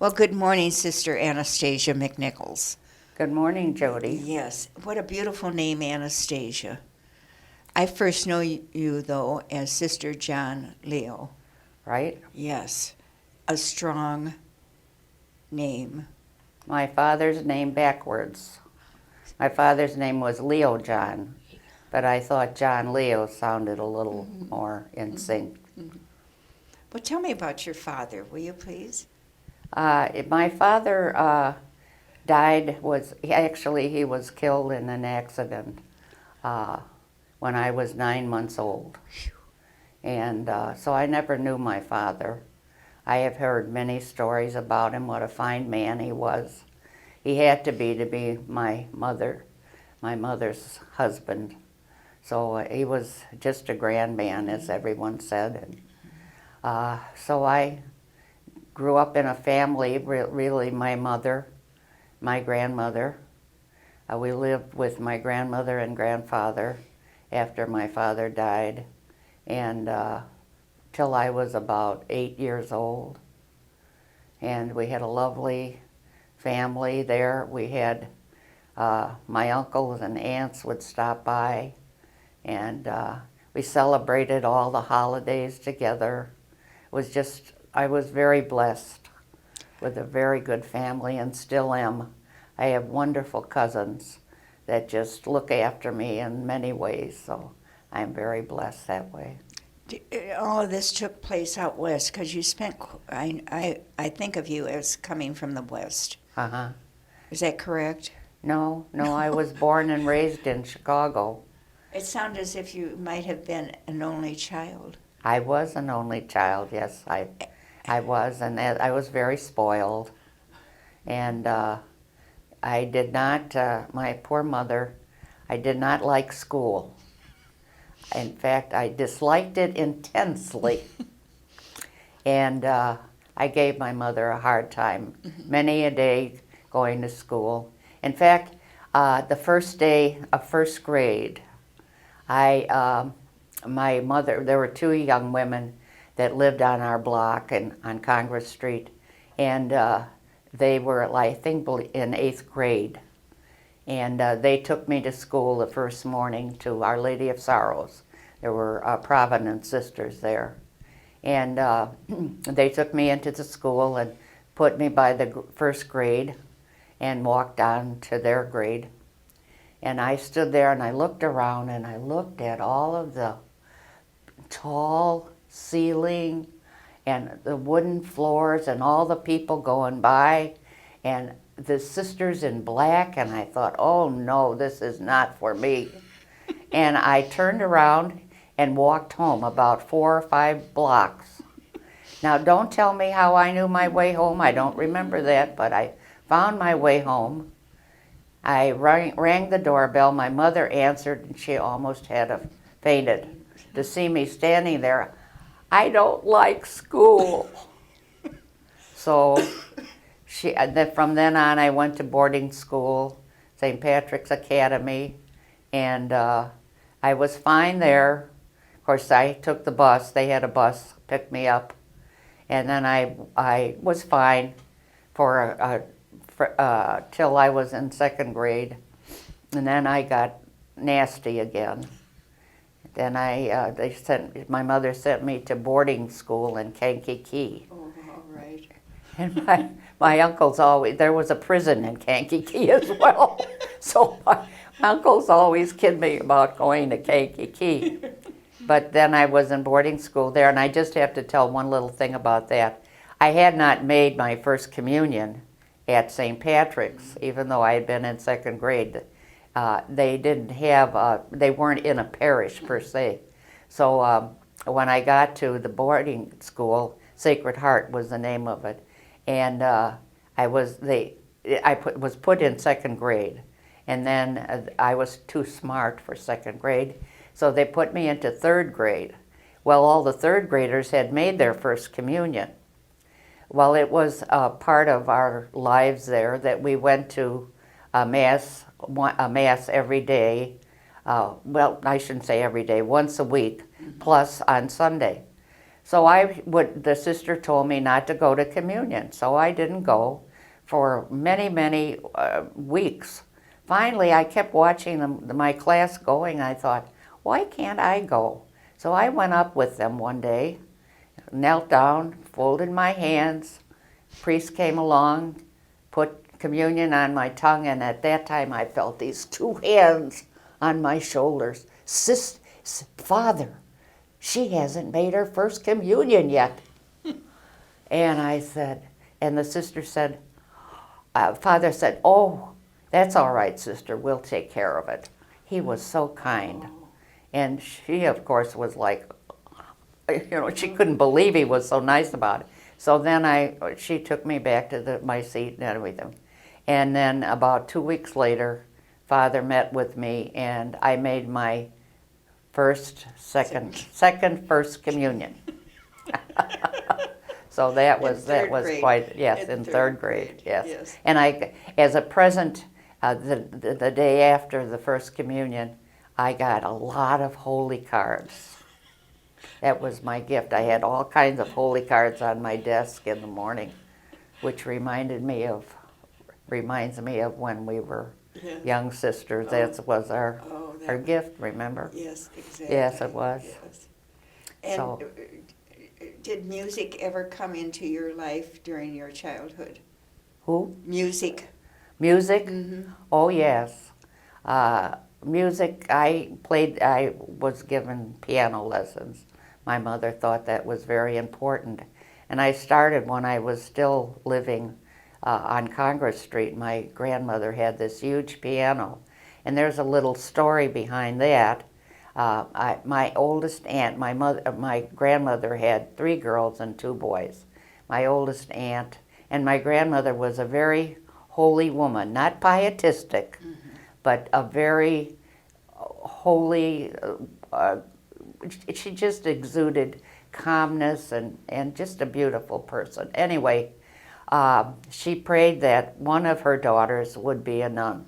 Well, good morning, Sister Anastasia McNichols. Good morning, Jody. Yes, what a beautiful name, Anastasia. I first know you, though, as Sister John Leo. Right? Yes, a strong name. My father's name backwards. My father's name was Leo John, but I thought John Leo sounded a little more in sync. Well, tell me about your father, will you please? My father died, he was killed in an accident when I was 9 months old. And so I never knew my father. I have heard many stories about him, what a fine man he was. He had to be my mother's husband. So he was just a grand man, as everyone said. And so I grew up in a family, really my mother, my grandmother. We lived with my grandmother and grandfather after my father died, and till I was about 8 years old. And we had a lovely family there. We had my uncles and aunts would stop by, and we celebrated all the holidays together. I was very blessed with a very good family, and still am. I have wonderful cousins that just look after me in many ways, so I'm very blessed that way. All of this took place out west because you spent, I think of you as coming from the west. Uh-huh. Is that correct? No, I was born and raised in Chicago. It sounded as if you might have been an only child. I was an only child, yes, I was, and I was very spoiled. And I did not, my poor mother, I did not like school. In fact, I disliked it intensely. And I gave my mother a hard time, many a day going to school. In fact, the first day of first grade, my mother, there were two young women that lived on our block and on Congress Street, and they were, I think, in 8th grade. And they took me to school the first morning to Our Lady of Sorrows. There were Provincial Sisters there. And they took me into the school and put me by the first grade and walked on to their grade. And I stood there and I looked around and I looked at all of the tall ceiling and the wooden floors and all the people going by and the sisters in black, and I thought, oh no, this is not for me. And I turned around and walked home about 4 or 5 blocks. Now don't tell me how I knew my way home. I don't remember that, but I found my way home. I rang the doorbell. My mother answered, and she almost had fainted to see me standing there. I don't like school. So from then on, I went to boarding school, St. Patrick's Academy, and I was fine there. Of course, I took the bus. They had a bus pick me up, and then I was fine till I was in 2nd grade, and then I got nasty again. Then my mother sent me to boarding school in Kankakee. Oh, all right. And my uncles there was a prison in Kankakee as well. So my uncles always kid me about going to Kankakee. But then I was in boarding school there, and I just have to tell one little thing about that. I had not made my first communion at St. Patrick's, even though I had been in 2nd grade. They weren't in a parish per se. So when I got to the boarding school, Sacred Heart was the name of it, and I was put in 2nd grade, and then I was too smart for 2nd grade, so they put me into 3rd grade. Well, all the 3rd graders had made their first communion. Well, it was part of our lives there that we went to a mass every day. Well, I shouldn't say every day, once a week, plus on Sunday. So the sister told me not to go to communion, so I didn't go for many, many weeks. Finally, I kept watching my class going. I thought, why can't I go? So I went up with them one day, knelt down, folded my hands. Priest came along, put communion on my tongue, and at that time I felt these two hands on my shoulders. Father, she hasn't made her first communion yet. And I said, and the sister said, Father said, oh, that's all right, sister, we'll take care of it. He was so kind. And she, of course, was like, she couldn't believe he was so nice about it. So then she took me back to my seat and everything. And then about 2 weeks later, Father met with me, and I made my second first communion. So that was grade. quite, yes, in third grade, yes. And I, as a present, the day after the first communion, I got a lot of holy cards. That was my gift. I had all kinds of holy cards on my desk in the morning, which reminds me of when we were young sisters. That was our gift, remember? Yes, exactly. Yes, it was. Yes. And did music ever come into your life during your childhood? Who? Music. Music? Mm-hmm. Oh, yes. Music, I was given piano lessons. My mother thought that was very important. And I started when I was still living on Congress Street. My grandmother had this huge piano. And there's a little story behind that. My oldest aunt, my grandmother had 3 girls and 2 boys. My oldest aunt, and my grandmother was a very holy woman, not pietistic, but a very holy, she just exuded calmness and just a beautiful person. Anyway, she prayed that one of her daughters would be a nun.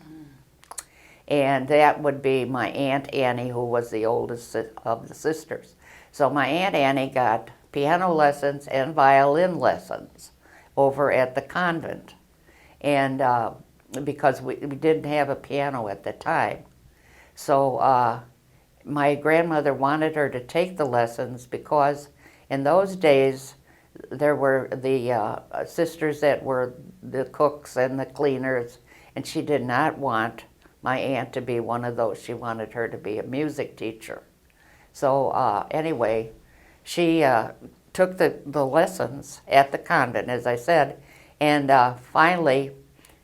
And that would be my Aunt Annie, who was the oldest of the sisters. So my Aunt Annie got piano lessons and violin lessons over at the convent. And because we didn't have a piano at the time. So my grandmother wanted her to take the lessons because in those days there were the sisters that were the cooks and the cleaners, and she did not want my aunt to be one of those. She wanted her to be a music teacher. So anyway, she took the lessons at the convent, as I said, and finally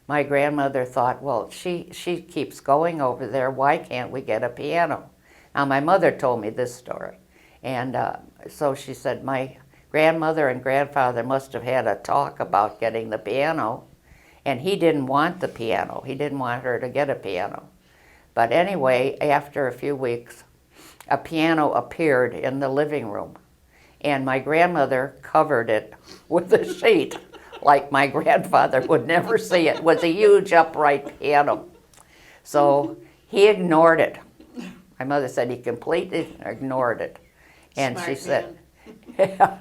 my grandmother thought, well, she keeps going over there, why can't we get a piano? Now my mother told me this story, and so she said my grandmother and grandfather must have had a talk about getting the piano, and he didn't want the piano. He didn't want her to get a piano. But anyway, after a few weeks, a piano appeared in the living room, and my grandmother covered it with a sheet like my grandfather would never see it. It was a huge upright piano. So he ignored it. My mother said he completely ignored it. And Smart she said, man. yeah.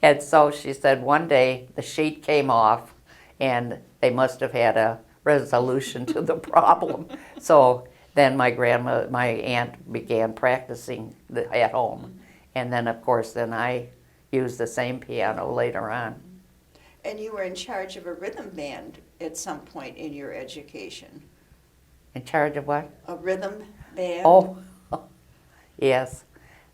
And so she said one day the sheet came off, and they must have had a resolution to the problem. So then my aunt began practicing at home. And then, of course, then I used the same piano later on. And you were in charge of a rhythm band at some point in your education. In charge of what? A rhythm band? Oh, yes.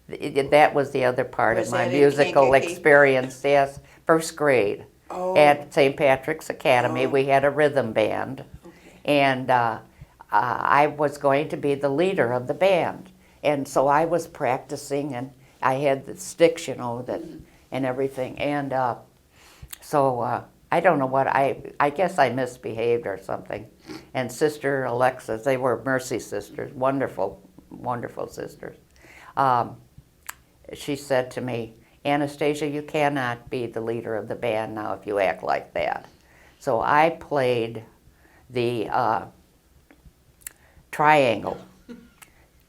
That was the other part Was of my that in musical Kankakee? experience, yes. First grade. Oh. At St. Patrick's Academy, Oh. we had a rhythm band. Okay. And I was going to be the leader of the band. And so I was practicing, and I had the sticks, and everything. And so I don't know what, I guess I misbehaved or something. And Sister Alexis, they were Mercy sisters, wonderful, wonderful sisters. She said to me, Anastasia, you cannot be the leader of the band now if you act like that. So I played the triangle.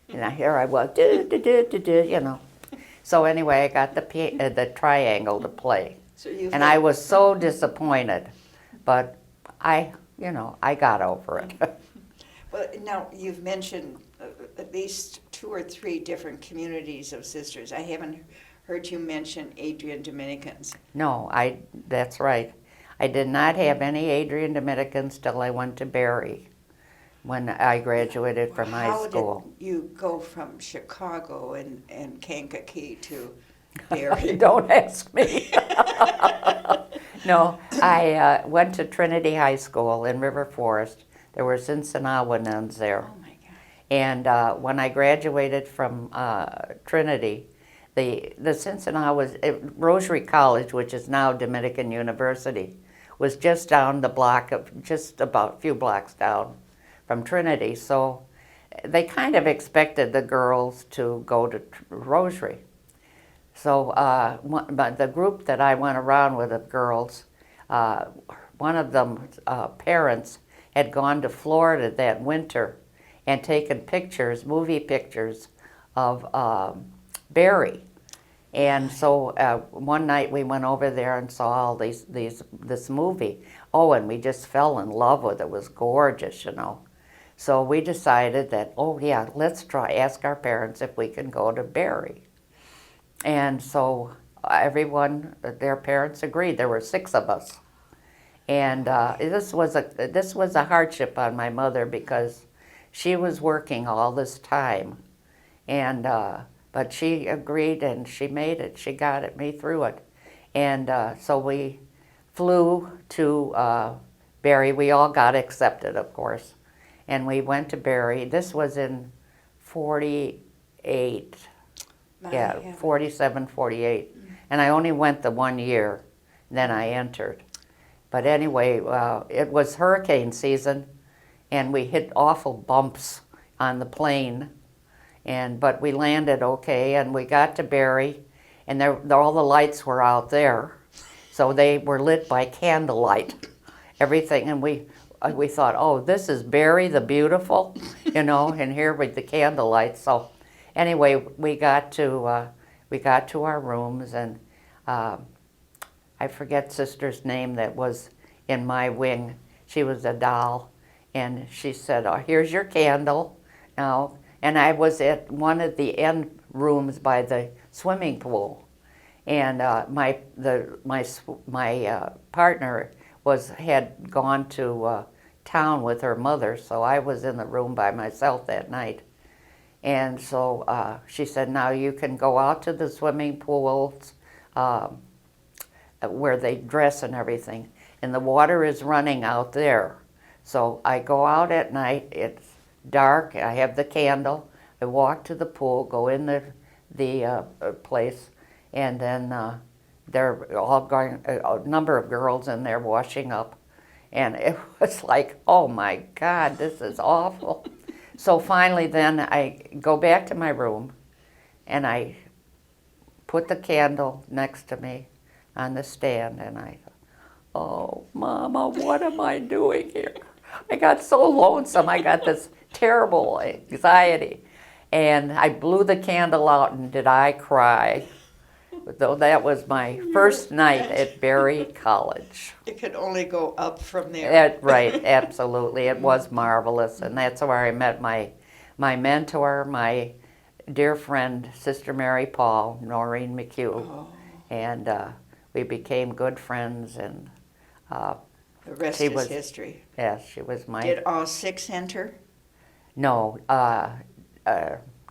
And here I was, So anyway, I got the triangle to play. So you've And I was so disappointed, but I got over it. Well, now you've mentioned at least 2 or 3 different communities of sisters. I haven't heard you mention Adrian Dominicans. No, that's right. I did not have any Adrian Dominicans till I went to Barry when I graduated from high school. How did you go from Chicago and Kankakee to Barry? Don't ask me. No, I went to Trinity High School in River Forest. There were Cincinnati nuns there. Oh my God. And when I graduated from Trinity, the Cincinnati was Rosary College, which is now Dominican University, was just down the block of just about a few blocks down from Trinity. So they kind of expected the girls to go to Rosary. So but the group that I went around with of girls, one of them parents had gone to Florida that winter and taken pictures, movie pictures of Barry. And so one night we went over there and saw all this movie. Oh, and we just fell in love with it. It was gorgeous, you know. So we decided that, oh yeah, let's ask our parents if we can go to Barry. And so everyone, their parents agreed. There were 6 of us. And this was a hardship on my mother because she was working all this time. And but she agreed and she made it. She got me through it. And so we flew to Barry. We all got accepted, of course. And we went to Barry. This was in 48. Yeah, 47, 48. And I only went the 1 year. Then I entered. But anyway, it was hurricane season, and we hit awful bumps on the plane. But we landed okay, and we got to Barry, and all the lights were out there. So they were lit by candlelight, everything. And we thought, oh, this is Barry the Beautiful, you know, and here with the candlelight. So anyway, we got to our rooms, and I forget Sister's name that was in my wing. She was a doll, and she said, oh, here's your candle now. And I was at one of the end rooms by the swimming pool, and my partner had gone to town with her mother, so I was in the room by myself that night. And so she said, now you can go out to the swimming pools where they dress and everything, and the water is running out there. So I go out at night, it's dark, I have the candle, I walk to the pool, go in the place, and then they're all going, a number of girls in there washing up, and it was like, oh my God, this is awful. So finally then I go back to my room, and I put the candle next to me on the stand, and I thought, oh, Mama, what am I doing here? I got so lonesome. I got this terrible anxiety. And I blew the candle out, and did I cry? Though that was my first night at Barry College. It could only go up from there. Right, absolutely. It was marvelous. And that's where I met my mentor, my dear friend, Sister Mary Paul, Noreen McHugh. Oh. And we became good friends, and The rest is history. Yes, she was my... Did all 6 enter? No,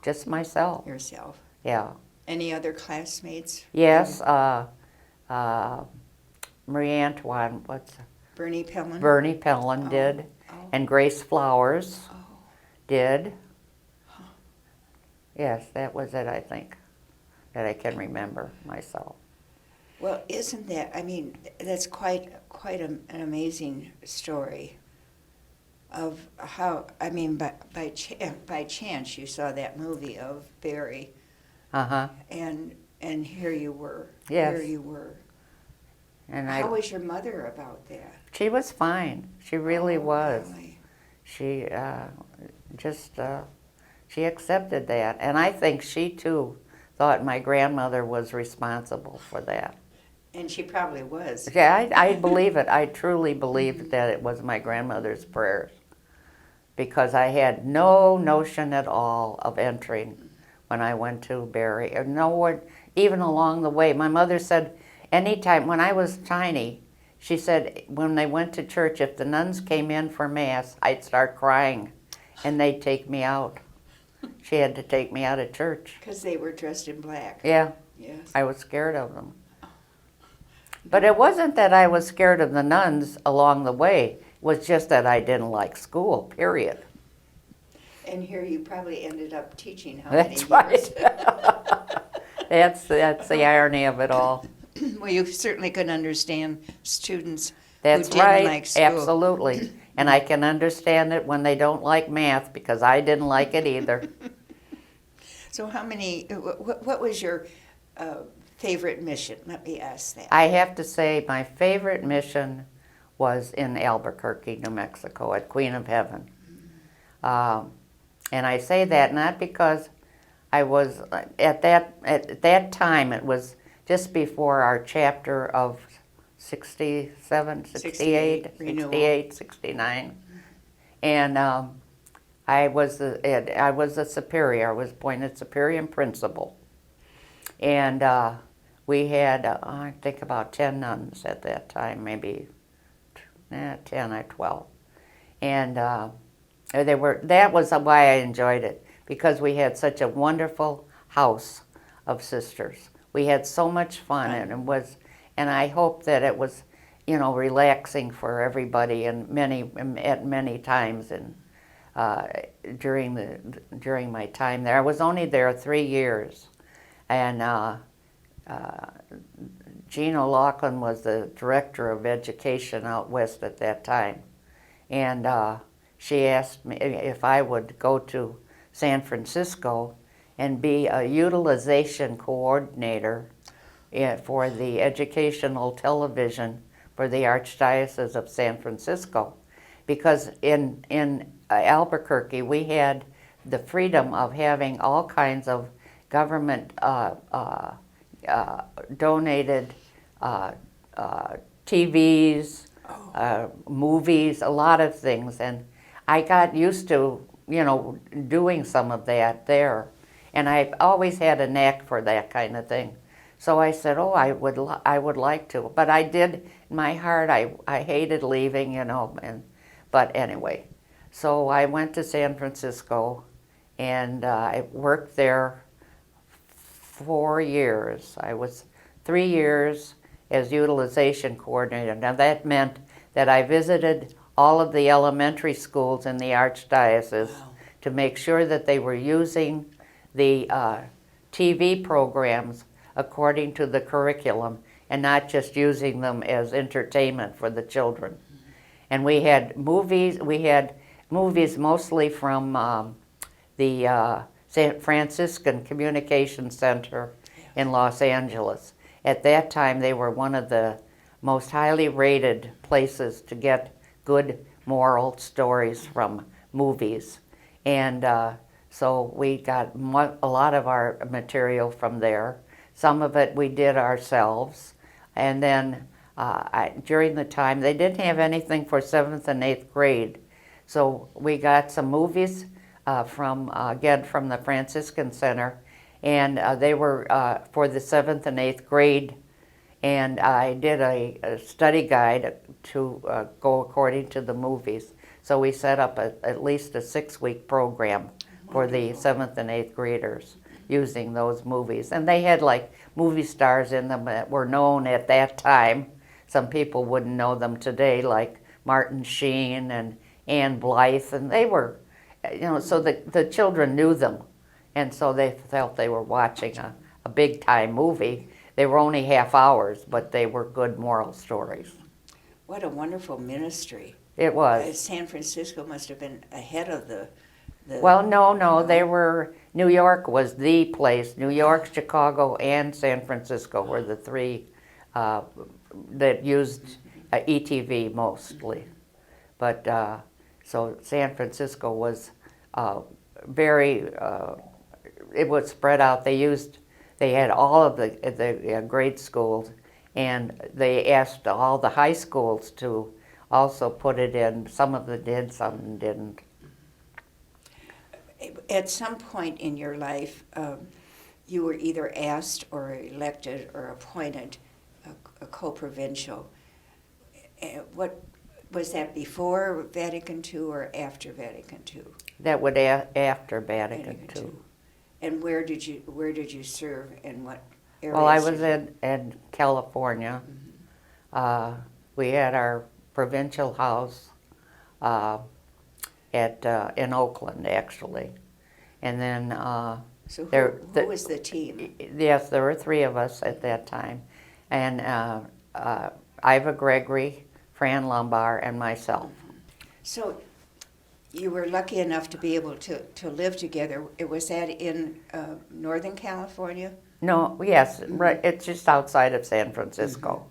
just myself. Yourself. Yeah. Any other classmates? Yes, Marie Antoine, Bernie Pellin? Bernie Pellin did, Oh. and Grace Flowers Oh. did. Yes, that was it, I think, that I can remember myself. Well, isn't that, I mean, that's quite an amazing story of how, I mean, by chance you saw that movie of Barry, Uh-huh. and here you were. Yes. Here you were. And How was your mother about that? she was fine. She really Oh, was. golly. She she accepted that, and I think she too thought my grandmother was responsible for that. And she probably was. Yeah, I believe it. I truly believe that it was my grandmother's prayers, because I had no notion at all of entering when I went to Barry. Or no one, even along the way. My mother said anytime, when I was tiny, she said when they went to church, if the nuns came in for Mass, I'd start crying and they'd take me out. She had to take me out of church. Because they were dressed in black. Yeah, Yes. I was scared of them. But it wasn't that I was scared of the nuns along the way. It was just that I didn't like school, period. And here you probably ended up teaching how many That's years? right. That's the irony of it all. Well, you certainly could understand students That's who didn't right, like school. absolutely. And I can understand it when they don't like math, because I didn't like it either. So how many, what was your favorite mission? Let me ask that. I have to say my favorite mission was in Albuquerque, New Mexico, at Queen of Heaven. And I say that not because I was, at that time, it was just before our chapter of 67, 68, 68, 69. And I was a superior. I was appointed superior and principal. And we had, I think, about 10 nuns at that time, maybe 10 or 12. And that was why I enjoyed it, because we had such a wonderful house of sisters. We had so much fun, and I hope that it was, relaxing for everybody, and at many times, and during my time there. I was only there 3 years, and Jean O'Loughlin was the director of education out west at that time, and she asked me if I would go to San Francisco and be a utilization coordinator for the educational television for the Archdiocese of San Francisco. Because in Albuquerque, we had the freedom of having all kinds of government donated TVs, movies, a lot of things. And I got used to, doing some of that there. And I've always had a knack for that kind of thing. So I said, oh, I would like to. But I did, in my heart, I hated leaving, but anyway. So I went to San Francisco, and I worked there 4 years. I was 3 years as utilization coordinator. Now that meant that I visited all of the elementary schools in the Archdiocese to make sure that they were using the TV programs according to the curriculum and not just using them as entertainment for the children. And we had movies mostly from the San Franciscan Communication Center in Los Angeles. At that time, they were one of the most highly rated places to get good moral stories from movies. And so we got a lot of our material from there. Some of it we did ourselves. And then during the time, they didn't have anything for 7th and 8th grade. So we got some movies from the Franciscan Center, and they were for the 7th and 8th grade. And I did a study guide to go according to the movies. So we set up at least a 6-week program for the 7th and 8th graders using those movies. And they had like movie stars in them that were known at that time. Some people wouldn't know them today, like Martin Sheen and Ann Blythe, and they were, so the children knew them. And so they felt they were watching a big time movie. They were only half hours, but they were good moral stories. What a wonderful ministry. It was. San Francisco must have been ahead of the Well, no, they were, New York was the place. New York, Chicago, and San Francisco were the three that used ETV mostly. But so San Francisco was very, it was spread out. They used they had all of the grade schools, and they asked all the high schools to also put it in. Some of them did, some didn't. At some point in your life, you were either asked or elected or appointed a co-provincial. What was that, before Vatican II or after Vatican II? That would after Vatican II. And where did you serve, and what areas? Well, I was in California. Mm-hmm. We had our provincial house in Oakland, actually, and then So who was the team? yes, there were 3 of us at that time, and Iva Gregory, Fran Lombard, and myself. So you were lucky enough to be able to live together. Was that in Northern California? No, yes, right. It's just outside of San Francisco.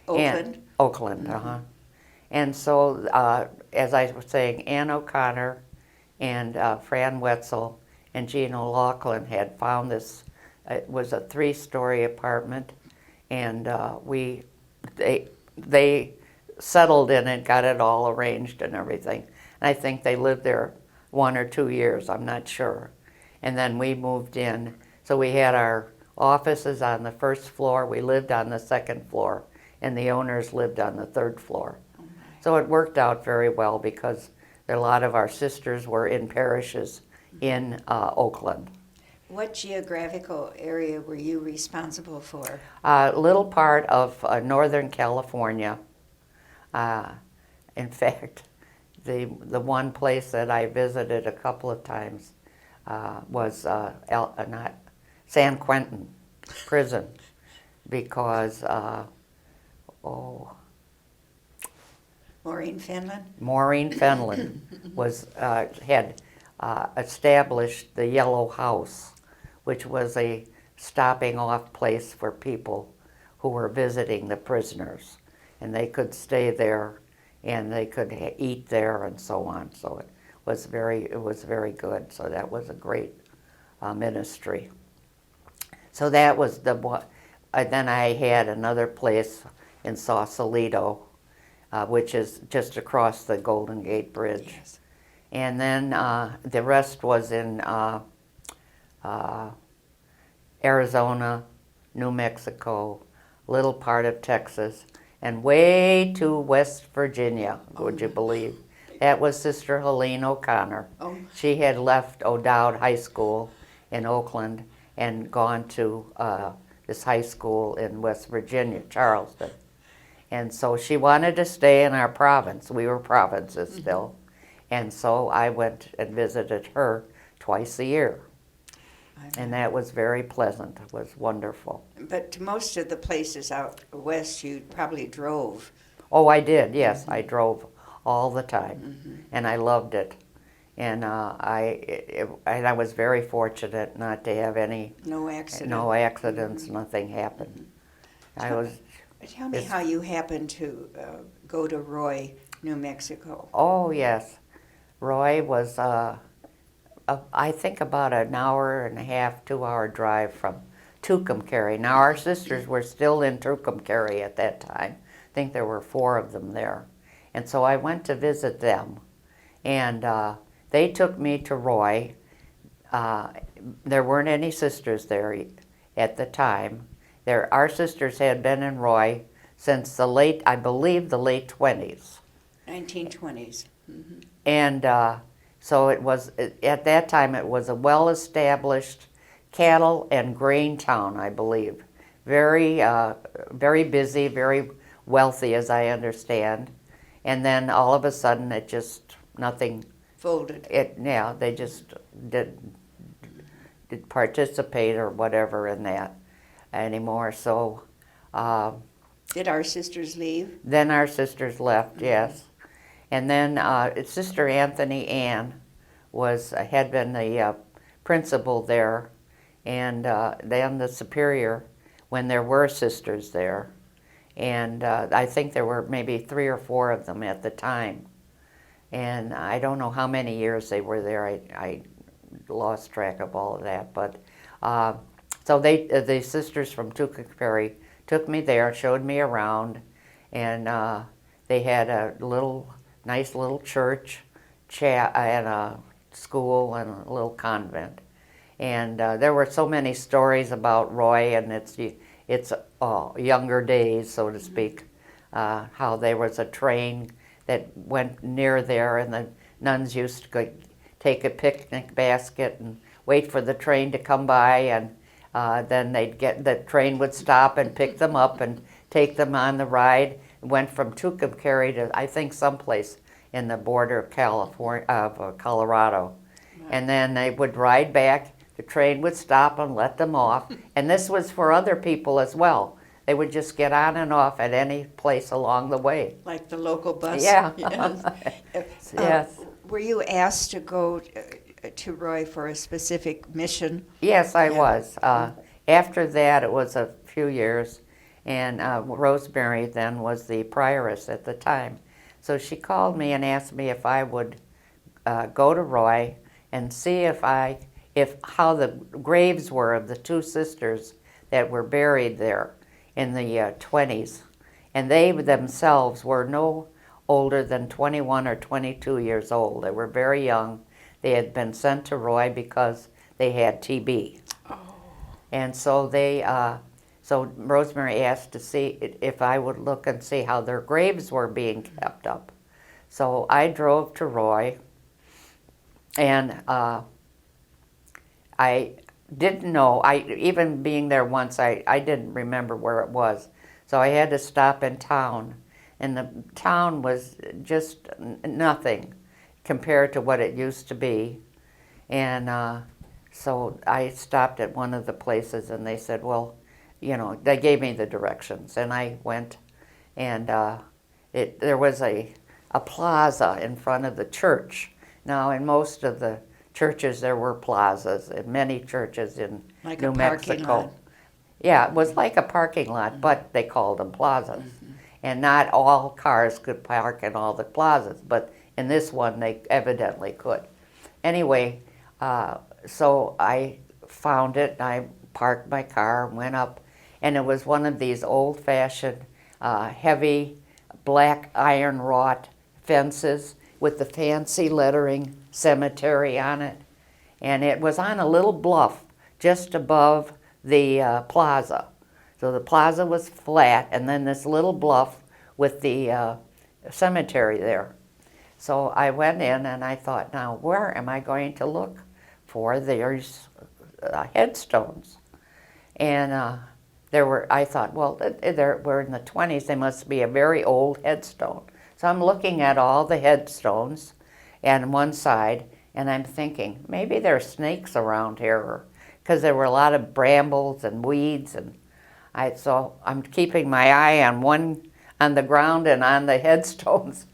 Oakland? And, Oakland, And so, as I was saying, Ann O'Connor and Fran Wetzel and Jean O'Loughlin had found this. It was a 3-story apartment, and they settled in it, got it all arranged and everything. And I think they lived there 1 or 2 years, I'm not sure. And then we moved in. So we had our offices on the 1st floor, we lived on the 2nd floor, and the owners lived on the 3rd floor. So it worked out very well because a lot of our sisters were in parishes in Oakland. What geographical area were you responsible for? A little part of Northern California. In fact, the one place that I visited a couple of times was not San Quentin prison, because Maureen Fenlon? Maureen Fenlon had established the Yellow House, which was a stopping off place for people who were visiting the prisoners, and they could stay there and they could eat there and so on. So it was very good. So that was a great ministry. So that was then I had another place in Sausalito, which is just across the Golden Gate Bridge. Yes. And then the rest was in Arizona, New Mexico, little part of Texas, and way to West Virginia, would you believe? That was Sister Helene O'Connor. Oh. She had left O'Dowd High School in Oakland and gone to this high school in West Virginia, Charleston. And so she wanted to stay in our province. We were provinces still. And so I went and visited her twice a year. And that was very pleasant. It was wonderful. But to most of the places out west, you probably drove. Oh, I did, yes. I drove all the time, and I loved it. And I was very fortunate not to have No accident. no accidents. Nothing happened. Tell me how you happened to go to Roy, New Mexico. Oh, yes. Roy was, I think, about an hour and a half, 2-hour drive from Tucumcari. Now, our sisters were still in Tucumcari at that time. I think there were 4 of them there. And so I went to visit them. And they took me to Roy. There weren't any sisters there at the time. Our sisters had been in Roy since I believe, the late 20s. 1920s. Mm-hmm. And so it was, at that time, it was a well-established cattle and grain town, I believe. Very, very busy, very wealthy, as I understand. And then all of a sudden, it just, nothing. Folded. They just did participate or whatever in that anymore. So Did our sisters leave? then our sisters left, yes. And then Sister Anthony Ann had been the principal there, and then the superior when there were sisters there. And I think there were maybe 3 or 4 of them at the time. And I don't know how many years they were there. I lost track of all of that. But So the sisters from Tucumcari took me there, showed me around, and they had a nice little church, and a school, and a little convent. And there were so many stories about Roy and its younger days, so to speak. How there was a train that went near there, and the nuns used to go take a picnic basket and wait for the train to come by, and then the train would stop and pick them up and take them on the ride. It went from Tucumcari to, I think, someplace in the border of Colorado. Wow. And then they would ride back. The train would stop and let them off. And this was for other people as well. They would just get on and off at any place along the way. Like the local bus? Yeah. Yes. Yes. Were you asked to go to Roy for a specific mission? Yes, I Yeah. was. After that, it was a few years, and Rosemary then was the prioress at the time. So she called me and asked me if I would go to Roy and see how the graves were of the two sisters that were buried there in the 20s. And they themselves were no older than 21 or 22 years old. They were very young. They had been sent to Roy because they had TB. Oh. And so so Rosemary asked to see if I would look and see how their graves were being kept up. So I drove to Roy, and I didn't know, even being there once, I didn't remember where it was. So I had to stop in town, and the town was just nothing compared to what it used to be. And so I stopped at one of the places, and they said, well, they gave me the directions, and I went, and there was a plaza in front of the church. Now, in most of the churches, there were plazas, in many churches in Like New a parking Mexico. lot. Yeah, it was like a parking lot, but they called them plazas. And not all cars could park in all the plazas, but in this one, they evidently could. Anyway, so I found it, and I parked my car and went up, and it was one of these old-fashioned, heavy, black iron wrought fences with the fancy lettering cemetery on it. And it was on a little bluff just above the plaza. So the plaza was flat, and then this little bluff with the cemetery there. So I went in, and I thought, now where am I going to look for these headstones? And I thought, well, we're in the 20s, they must be a very old headstone. So I'm looking at all the headstones on one side, and I'm thinking, maybe there are snakes around here, because there were a lot of brambles and weeds, and so I'm keeping my eye on the ground and on the headstones.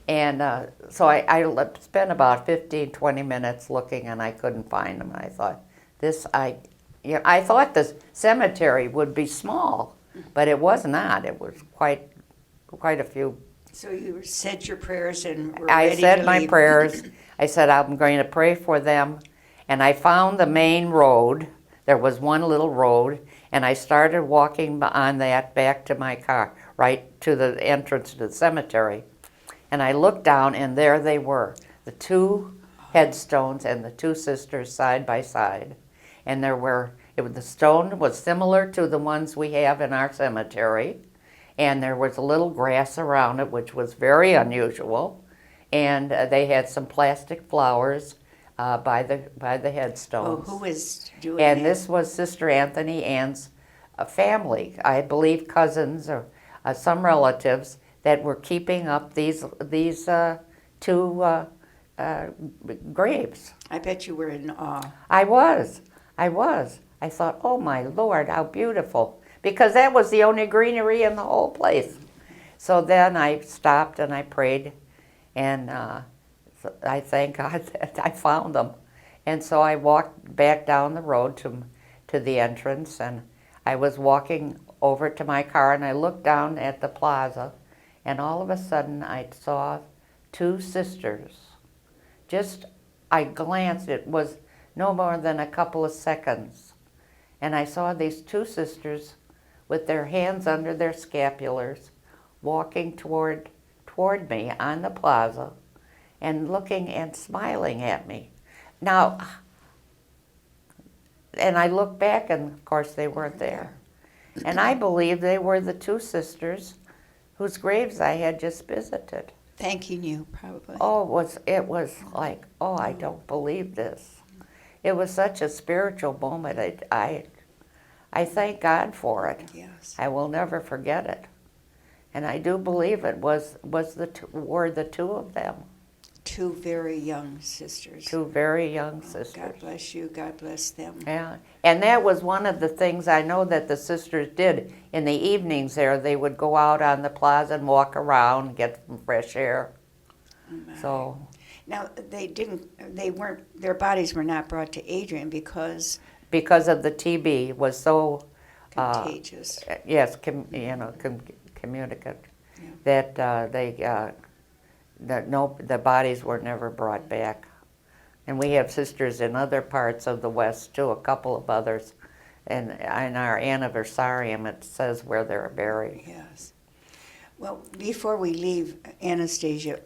And so I spent about 15, 20 minutes looking, and I couldn't find them. And I thought, I thought the cemetery would be small, but it was not. It was quite a few. So you said your prayers and were I ready said to my leave. prayers. I said I'm going to pray for them, and I found the main road. There was one little road, and I started walking on that back to my car, right to the entrance to the cemetery. And I looked down, and there they were, the two headstones and the two sisters side by side. And the stone was similar to the ones we have in our cemetery, and there was a little grass around it, which was very unusual. And they had some plastic flowers by the headstones. Oh, who was doing And that? this was Sister Anthony Ann's family, I believe cousins or some relatives that were keeping up these two graves. I bet you were in awe. I was. I thought, oh my Lord, how beautiful. Because that was the only greenery in the whole place. So then I stopped and I prayed, and I thank God that I found them. And so I walked back down the road to the entrance, and I was walking over to my car, and I looked down at the plaza, and all of a sudden I saw two sisters. I glanced, it was no more than a couple of seconds, and I saw these two sisters with their hands under their scapulars walking toward me on the plaza and looking and smiling at me. Now, and I looked back, and of course they weren't there. And I believe they were the two sisters whose graves I had just visited. Thanking you, probably. Oh, it was like, oh, I don't believe this. It was such a spiritual moment. I thank God for it. Yes. I will never forget it. And I do believe it were the two of them. Two very young sisters. Two very young sisters. God bless you. God bless them. Yeah, and that was one of the things I know that the sisters did in the evenings there. They would go out on the plaza and walk around, get some fresh air. Oh, my. So Now, their bodies were not brought to Adrian because of the TB was so contagious. yes, communicant, Yeah. that the bodies were never brought back. And we have sisters in other parts of the West too, a couple of others. And in our anniversarium, it says where they're buried. Yes. Well, before we leave, Anastasia,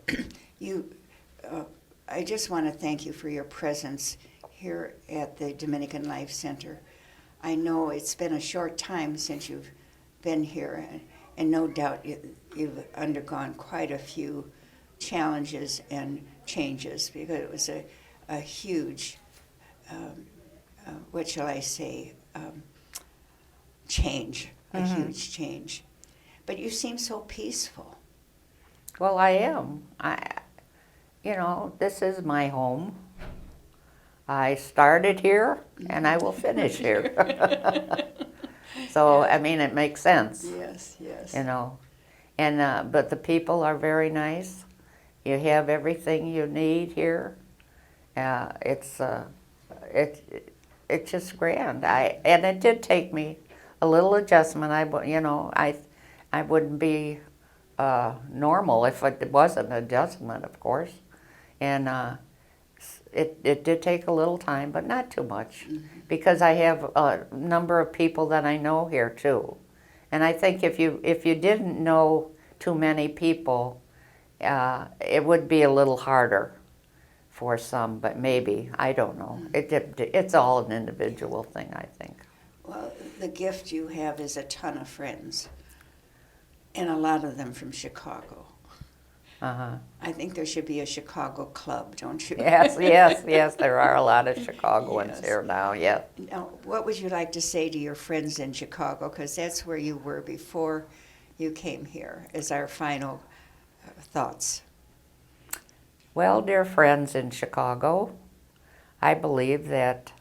I just want to thank you for your presence here at the Dominican Life Center. I know it's been a short time since you've been here, and no doubt you've undergone quite a few challenges and changes, because it was a huge, what shall I say, change, a huge change. But you seem so peaceful. Well, I am. This is my home. I started here, and I will finish here. So, I mean, it makes sense. Yes, yes. And but the people are very nice. You have everything you need here. It's just grand. And it did take me a little adjustment. I wouldn't be normal if it wasn't an adjustment, of course. And it did take a little time, but not too much, because I have a number of people that I know here too. And I think if you didn't know too many people, it would be a little harder for some, but maybe, I don't know. It's all an individual thing, I think. Well, the gift you have is a ton of friends, and a lot of them from Chicago. Uh-huh. I think there should be a Chicago club, don't you? Yes, there are a lot of Chicagoans Yes. here now, yes. Now, what would you like to say to your friends in Chicago? Because that's where you were before you came here, as our final thoughts. Well, dear friends in Chicago, I believe that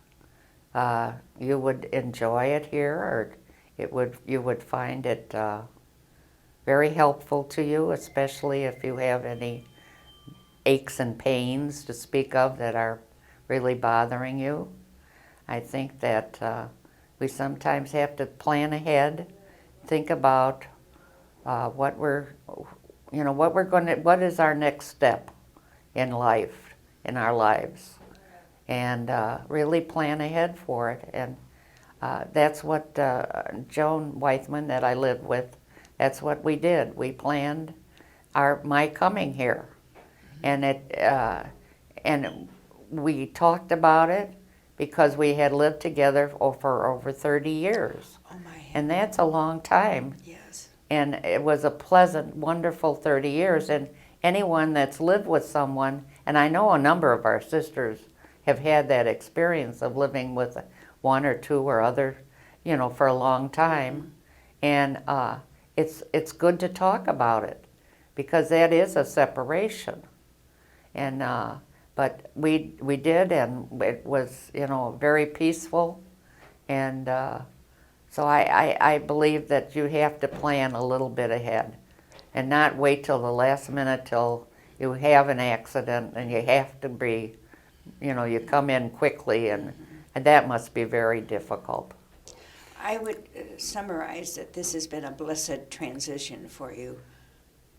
you would enjoy it here, or you would find it very helpful to you, especially if you have any aches and pains to speak of that are really bothering you. I think that we sometimes have to plan ahead, think about what is our next step in life, in our lives, and really plan ahead for it. And that's what Joan Weithman, that I live with, that's what we did. We planned my coming here, and we talked about it because we had lived together for over 30 years. Oh my And that's a long time. Yes. And it was a pleasant, wonderful 30 years. And anyone that's lived with someone, and I know a number of our sisters have had that experience of living with one or two or other, for a long time. And it's good to talk about it, because that is a separation. And but we did, and it was very peaceful. And so I believe that you have to plan a little bit ahead, and not wait till the last minute till you have an accident and you have to be, you come in quickly, and that must be very difficult. I would summarize that this has been a blessed transition for you.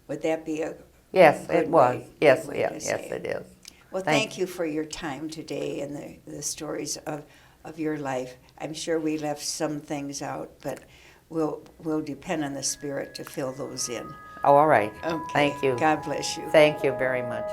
Would that be a Yes, good it was. way- Yes, good way yes, to yes, say it is. Well, thank you for your time today and the stories of of your life. I'm sure we left some things out, but we'll depend on the Spirit to fill those in. Oh, all right. Okay. Thank you. God bless you. Thank you very much.